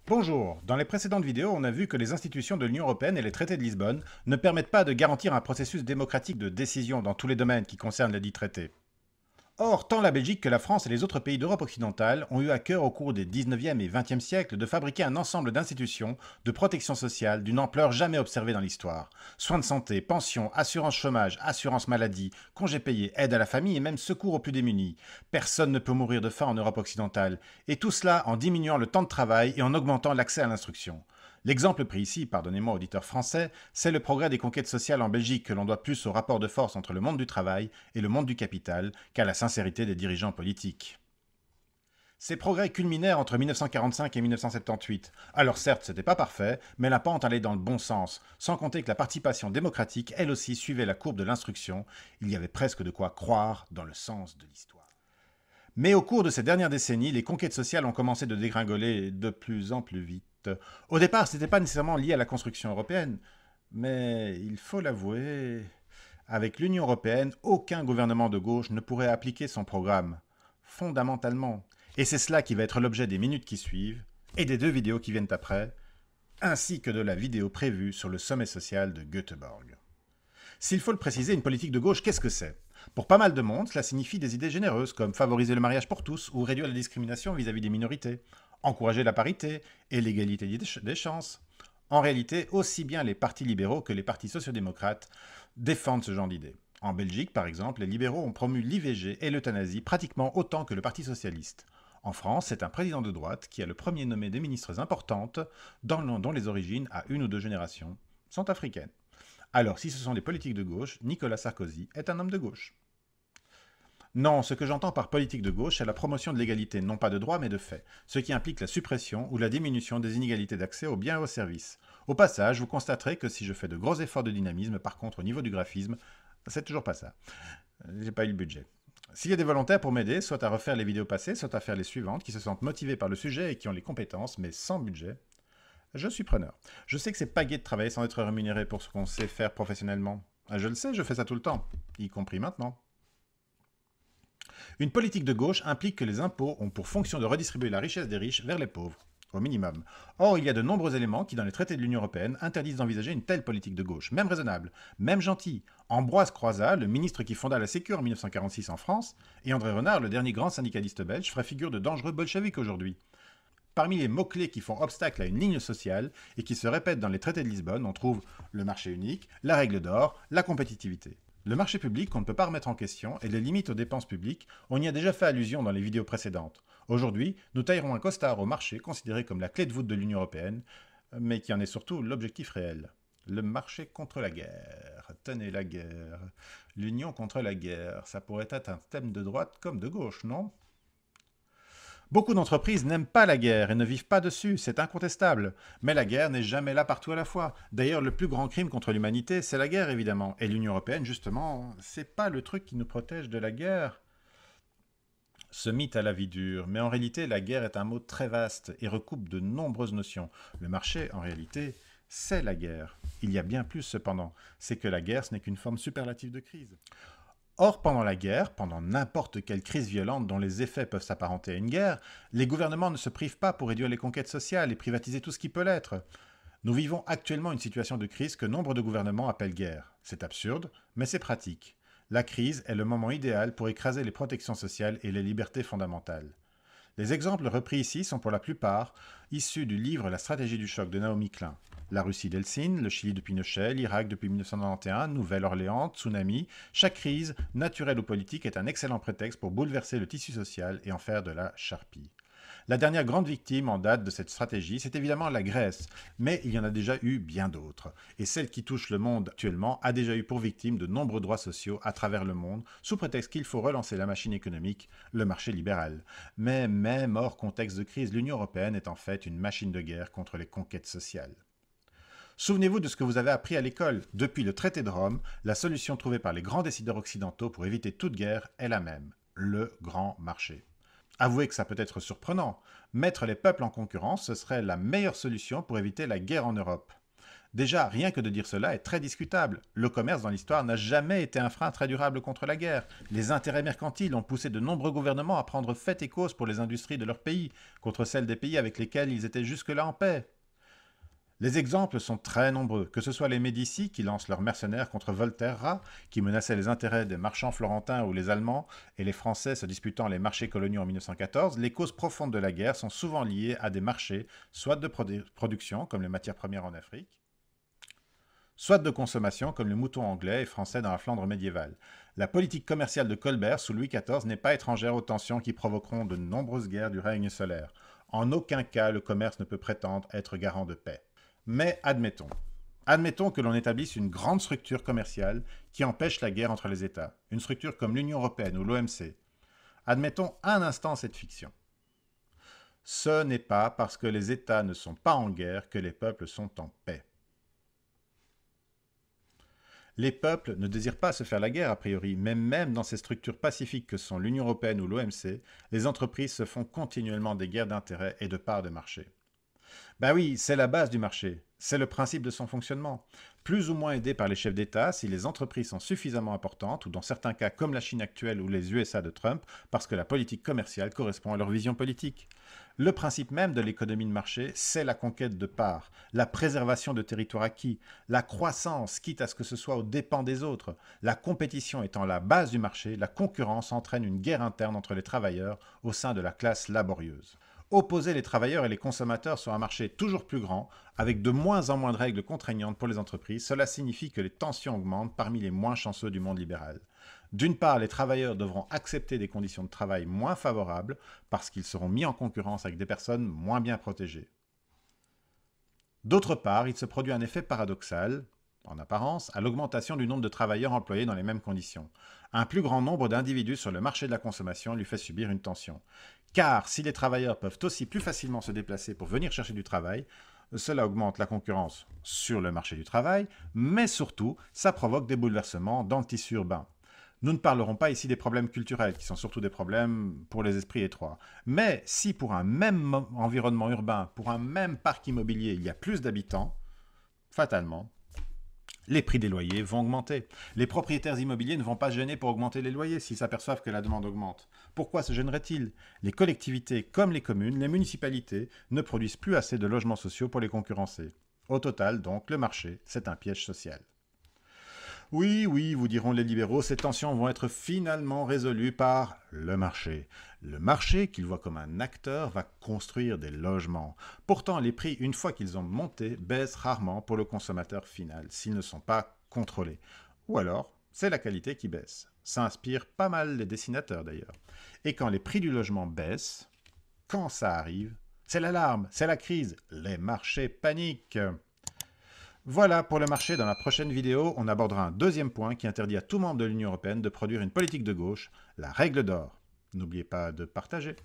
Bonjour, dans les précédentes vidéos, on a vu que les institutions de l'Union européenne et les traités de Lisbonne ne permettent pas de garantir un processus démocratique de décision dans tous les domaines qui concernent les dits traités. Or, tant la Belgique que la France et les autres pays d'Europe occidentale ont eu à cœur au cours des 19e et 20e siècles de fabriquer un ensemble d'institutions de protection sociale d'une ampleur jamais observée dans l'histoire. Soins de santé, pensions, assurance chômage, assurance maladie, congés payés, aide à la famille et même secours aux plus démunis. Personne ne peut mourir de faim en Europe occidentale. Et tout cela en diminuant le temps de travail et en augmentant l'accès à l'instruction. L'exemple pris ici, pardonnez-moi auditeurs français, c'est le progrès des conquêtes sociales en Belgique que l'on doit plus au rapport de force entre le monde du travail et le monde du capital qu'à la sincérité des dirigeants politiques. Ces progrès culminèrent entre 1945 et 1978. Alors certes, c'était pas parfait, mais la pente allait dans le bon sens, sans compter que la participation démocratique, elle aussi, suivait la courbe de l'instruction. Il y avait presque de quoi croire dans le sens de l'histoire. Mais au cours de ces dernières décennies, les conquêtes sociales ont commencé de dégringoler de plus en plus vite. Au départ, ce n'était pas nécessairement lié à la construction européenne, mais il faut l'avouer, avec l'Union européenne, aucun gouvernement de gauche ne pourrait appliquer son programme, fondamentalement. Et c'est cela qui va être l'objet des minutes qui suivent, et des deux vidéos qui viennent après, ainsi que de la vidéo prévue sur le sommet social de Göteborg. S'il faut le préciser, une politique de gauche, qu'est-ce que c'est? Pour pas mal de monde, cela signifie des idées généreuses comme favoriser le mariage pour tous ou réduire la discrimination vis-à-vis des minorités, encourager la parité et l'égalité des chances. En réalité, aussi bien les partis libéraux que les partis sociodémocrates défendent ce genre d'idées. En Belgique, par exemple, les libéraux ont promu l'IVG et l'euthanasie pratiquement autant que le Parti socialiste. En France, c'est un président de droite qui a le premier nommé des ministres importantes dont les origines, à une ou deux générations, sont africaines. Alors, si ce sont des politiques de gauche, Nicolas Sarkozy est un homme de gauche. Non, ce que j'entends par politique de gauche, c'est la promotion de l'égalité, non pas de droit, mais de fait, ce qui implique la suppression ou la diminution des inégalités d'accès aux biens et aux services. Au passage, vous constaterez que si je fais de gros efforts de dynamisme, par contre, au niveau du graphisme, c'est toujours pas ça. J'ai pas eu le budget. S'il y a des volontaires pour m'aider, soit à refaire les vidéos passées, soit à faire les suivantes, qui se sentent motivés par le sujet et qui ont les compétences, mais sans budget, je suis preneur. Je sais que c'est pas gai de travailler sans être rémunéré pour ce qu'on sait faire professionnellement. Je le sais, je fais ça tout le temps, y compris maintenant. Une politique de gauche implique que les impôts ont pour fonction de redistribuer la richesse des riches vers les pauvres, au minimum. Or, il y a de nombreux éléments qui, dans les traités de l'Union européenne, interdisent d'envisager une telle politique de gauche, même raisonnable, même gentille. Ambroise Croizat, le ministre qui fonda la Sécu en 1946 en France, et André Renard, le dernier grand syndicaliste belge, ferait figure de dangereux bolcheviques aujourd'hui. Parmi les mots-clés qui font obstacle à une ligne sociale et qui se répètent dans les traités de Lisbonne, on trouve le marché unique, la règle d'or, la compétitivité. Le marché public qu'on ne peut pas remettre en question et les limites aux dépenses publiques, on y a déjà fait allusion dans les vidéos précédentes. Aujourd'hui, nous taillerons un costard au marché considéré comme la clé de voûte de l'Union européenne, mais qui en est surtout l'objectif réel. Le marché contre la guerre. Tenez la guerre. L'union contre la guerre. Ça pourrait être un thème de droite comme de gauche, non ? Beaucoup d'entreprises n'aiment pas la guerre et ne vivent pas dessus, c'est incontestable. Mais la guerre n'est jamais là partout à la fois. D'ailleurs, le plus grand crime contre l'humanité, c'est la guerre, évidemment. Et l'Union européenne, justement, c'est pas le truc qui nous protège de la guerre. Ce mythe a la vie dure, mais en réalité, la guerre est un mot très vaste et recoupe de nombreuses notions. Le marché, en réalité, c'est la guerre. Il y a bien plus cependant, c'est que la guerre, ce n'est qu'une forme superlative de crise. Or, pendant la guerre, pendant n'importe quelle crise violente dont les effets peuvent s'apparenter à une guerre, les gouvernements ne se privent pas pour réduire les conquêtes sociales et privatiser tout ce qui peut l'être. Nous vivons actuellement une situation de crise que nombre de gouvernements appellent guerre. C'est absurde, mais c'est pratique. La crise est le moment idéal pour écraser les protections sociales et les libertés fondamentales. Les exemples repris ici sont pour la plupart issus du livre La stratégie du choc de Naomi Klein. La Russie d'Helsinki, le Chili de Pinochet, l'Irak depuis 1991, Nouvelle-Orléans, tsunami, chaque crise, naturelle ou politique, est un excellent prétexte pour bouleverser le tissu social et en faire de la charpie. La dernière grande victime en date de cette stratégie, c'est évidemment la Grèce, mais il y en a déjà eu bien d'autres. Et celle qui touche le monde actuellement a déjà eu pour victime de nombreux droits sociaux à travers le monde, sous prétexte qu'il faut relancer la machine économique, le marché libéral. Mais même hors contexte de crise, l'Union européenne est en fait une machine de guerre contre les conquêtes sociales. Souvenez-vous de ce que vous avez appris à l'école. Depuis le traité de Rome, la solution trouvée par les grands décideurs occidentaux pour éviter toute guerre est la même, le grand marché. Avouez que ça peut être surprenant. Mettre les peuples en concurrence, ce serait la meilleure solution pour éviter la guerre en Europe. Déjà, rien que de dire cela est très discutable. Le commerce dans l'histoire n'a jamais été un frein très durable contre la guerre. Les intérêts mercantiles ont poussé de nombreux gouvernements à prendre fait et cause pour les industries de leur pays, contre celles des pays avec lesquels ils étaient jusque-là en paix. Les exemples sont très nombreux, que ce soit les Médicis qui lancent leurs mercenaires contre Volterra, qui menaçaient les intérêts des marchands florentins ou les Allemands, et les Français se disputant les marchés coloniaux en 1914, les causes profondes de la guerre sont souvent liées à des marchés, soit de production, comme les matières premières en Afrique, soit de consommation, comme les moutons anglais et français dans la Flandre médiévale. La politique commerciale de Colbert sous Louis XIV n'est pas étrangère aux tensions qui provoqueront de nombreuses guerres du règne solaire. En aucun cas le commerce ne peut prétendre être garant de paix. Mais admettons. Admettons que l'on établisse une grande structure commerciale qui empêche la guerre entre les États, une structure comme l'Union européenne ou l'OMC. Admettons un instant cette fiction. Ce n'est pas parce que les États ne sont pas en guerre que les peuples sont en paix. Les peuples ne désirent pas se faire la guerre a priori, mais même dans ces structures pacifiques que sont l'Union européenne ou l'OMC, les entreprises se font continuellement des guerres d'intérêts et de parts de marché. Ben oui, c'est la base du marché, c'est le principe de son fonctionnement. Plus ou moins aidés par les chefs d'État, si les entreprises sont suffisamment importantes, ou dans certains cas comme la Chine actuelle ou les USA de Trump, parce que la politique commerciale correspond à leur vision politique. Le principe même de l'économie de marché, c'est la conquête de parts, la préservation de territoires acquis, la croissance, quitte à ce que ce soit aux dépens des autres. La compétition étant la base du marché, la concurrence entraîne une guerre interne entre les travailleurs au sein de la classe laborieuse. Opposer les travailleurs et les consommateurs sur un marché toujours plus grand, avec de moins en moins de règles contraignantes pour les entreprises, cela signifie que les tensions augmentent parmi les moins chanceux du monde libéral. D'une part, les travailleurs devront accepter des conditions de travail moins favorables parce qu'ils seront mis en concurrence avec des personnes moins bien protégées. D'autre part, il se produit un effet paradoxal, en apparence, à l'augmentation du nombre de travailleurs employés dans les mêmes conditions. Un plus grand nombre d'individus sur le marché de la consommation lui fait subir une tension. Car si les travailleurs peuvent aussi plus facilement se déplacer pour venir chercher du travail, cela augmente la concurrence sur le marché du travail, mais surtout, ça provoque des bouleversements dans le tissu urbain. Nous ne parlerons pas ici des problèmes culturels, qui sont surtout des problèmes pour les esprits étroits. Mais si pour un même environnement urbain, pour un même parc immobilier, il y a plus d'habitants, fatalement, les prix des loyers vont augmenter. Les propriétaires immobiliers ne vont pas se gêner pour augmenter les loyers s'ils s'aperçoivent que la demande augmente. Pourquoi se gêneraient-ils? Les collectivités comme les communes, les municipalités ne produisent plus assez de logements sociaux pour les concurrencer. Au total, donc, le marché, c'est un piège social. Oui, oui, vous diront les libéraux, ces tensions vont être finalement résolues par le marché. Le marché, qu'il voit comme un acteur, va construire des logements. Pourtant, les prix, une fois qu'ils ont monté, baissent rarement pour le consommateur final, s'ils ne sont pas contrôlés. Ou alors, c'est la qualité qui baisse. Ça inspire pas mal les dessinateurs d'ailleurs. Et quand les prix du logement baissent, quand ça arrive, c'est l'alarme, c'est la crise, les marchés paniquent. Voilà pour le marché. Dans la prochaine vidéo, on abordera un deuxième point qui interdit à tout membre de l'Union européenne de produire une politique de gauche, la règle d'or. N'oubliez pas de partager.